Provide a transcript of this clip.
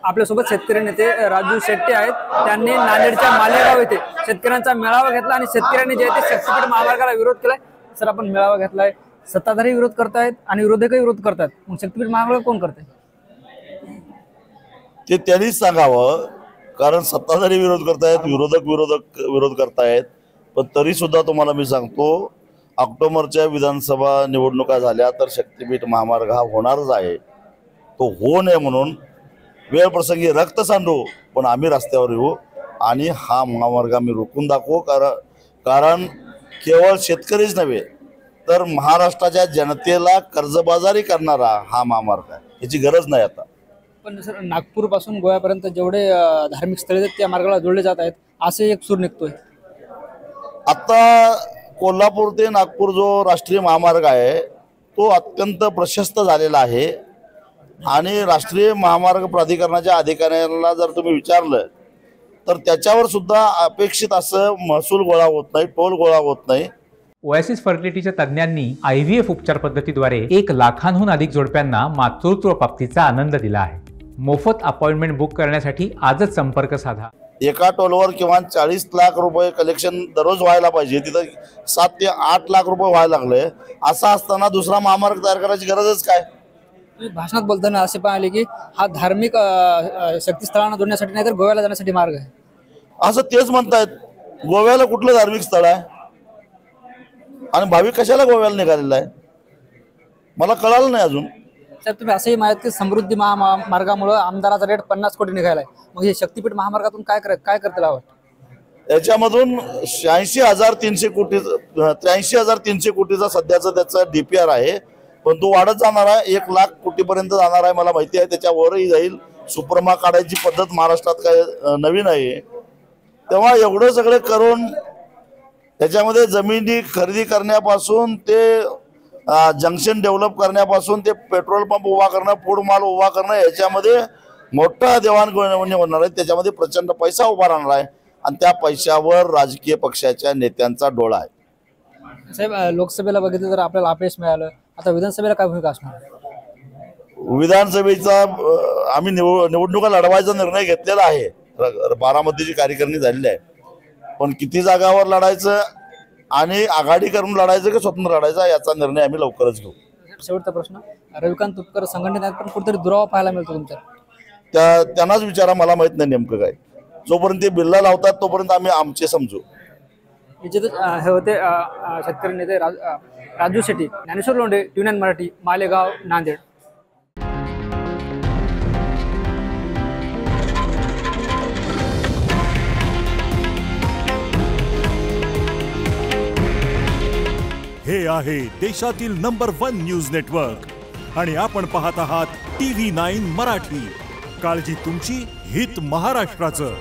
आपल्यासोबत शेतकरी नेते राजू शेट्टी आहेत। त्यांनी नांदेडच्या मालेगाव येथे शेतकऱ्यांचा मेळावा घेतला आणि शेतकऱ्यांनी जे ते शक्तीपीठ महामार्गाला विरोध केलाय। सर, आपण मेळावा घेतलाय, सत्ताधारी विरोध करतायत आणि विरोधकही विरोध करतात, मग शक्तीपीठ महामार्ग कोण करते ते त्यांनीच सांगावं। कारण सत्ताधारी विरोध करतायत, विरोध करतायत, पण तरी सुद्धा तुम्हाला मी सांगतो, ऑक्टोबरच्या विधानसभा निवडणुका झाल्या तर शक्तीपीठ महामार्ग हा होणारच आहे। तो होऊ नये म्हणून वेळ प्रसंगी रक्त सांडू, पण आम्ही रस्त्यावर येऊ आणि हा महामार्ग आम्ही रोखून दाखवू। कारण केवळ शेतकरीच नव्हे तर महाराष्ट्राच्या जनतेला कर्जबाजारी करणारा हा महामार्ग आहे, याची गरज नाही आता। पण सर, नागपूर पासून गोव्यापर्यंत जेवढे धार्मिक स्थळे आहेत त्या मार्गाला जोडले जात आहेत, असे एक सूर निघतोय। आता कोल्हापूर ते नागपूर जो राष्ट्रीय महामार्ग आहे तो अत्यंत प्रशस्त झालेला आहे आणि राष्ट्रीय महामार्ग प्राधिकरणाच्या अधिकाऱ्यांना जर तुम्ही विचारलं तर त्याच्यावर सुद्धा अपेक्षित असं महसूल गोळा होत नाही, टोल गोळा होत नाही। ओएसिस फर्टिलिटीच्या तज्ज्ञांनी IVF उपचार पद्धतीद्वारे 1 लाखांहून अधिक जोडप्यांना मातृत्व प्राप्तीचा आनंद दिला आहे। मोफत अपॉइंटमेंट बुक करण्यासाठी आजच संपर्क साधा। एका टोलवर किमान 40 लाख रुपये कलेक्शन दररोज व्हायला पाहिजे, तिथं 7 ते 8 लाख रुपये व्हायला लागले। असं असताना दुसरा महामार्ग तयार करायची गरजच काय? तुम्ही भाषणात बोलताना असे पाहिले की हा धार्मिक शक्तीस्थळांना जोडण्यासाठी नाही तर गोव्याला जाण्यासाठी मार्ग आहे, असं तेच म्हणतायत। गोव्याला कुठलं धार्मिक स्थळ आहे आणि भाविक कशाला गोव्याला निघालेला आहे, मला कळालं नाही अजून। तर तुम्ही असंही माहित की समृद्धी महामार्गामुळे आमदाराचा रेट 50 कोटी निघालाय, मग हे शक्तीपीठ महामार्गातून काय करतील आवड? त्याच्यामधून 83,300 कोटीचा सध्याचा त्याचा DPR आहे, पण तो वाढत जाणार आहे, 1 लाख कोटीपर्यंत जाणार आहे, मला माहिती आहे। त्याच्यावरही जाईल। सुपरमा काढायची पद्धत महाराष्ट्रात काय नवीन आहे, तेव्हा एवढं सगळं करून त्याच्यामध्ये जमिनी खरेदी करण्यापासून ते जंक्शन डेव्हलप करण्यापासून ते पेट्रोल पंप उभा करणं, फूड माल उभा करणं, याच्यामध्ये मोठा देवाणघेवाण होणार आहे। त्याच्यामध्ये प्रचंड पैसा उभा राहणार आहे आणि त्या पैशावर राजकीय पक्षाच्या नेत्यांचा डोळा आहे। साहेब, लोकसभेला बघितलं तर आपल्याला अपयश मिळालं, आता विधानसभेला काय भूमिका असणार? विधानसभेचा आम्ही निवडणुका लढवायचा निर्णय घेतलेला आहे। बारामतीची कार्यकारिणी झालेली आहे, पण किती जागावर लढायचं आणि आघाडी करून लढायचं की स्वतंत्र लढायचा याचा निर्णय आम्ही लवकरच घेऊ। शेवटचा प्रश्न, रविकांत तुपकर संघटनेत आहेत पण कुठेतरी दुरावा पाहायला मिळतो तुमच्या, त्यांनाच विचारा, मला माहित नाही नेमकं काय। जोपर्यंत ते बिल्ला लावतात तोपर्यंत आम्ही आमचे समजू। हे होते शेतकरी नेते राजू शेट्टी। ज्ञानेश्वर लोंढे, TVN मराठी, मालेगाव, नांदेड। हे आहे देशातील नंबर 1 न्यूज नेटवर्क आणि आपण पाहत आहात TV9 मराठी। काळजी तुमची, हित महाराष्ट्राचं।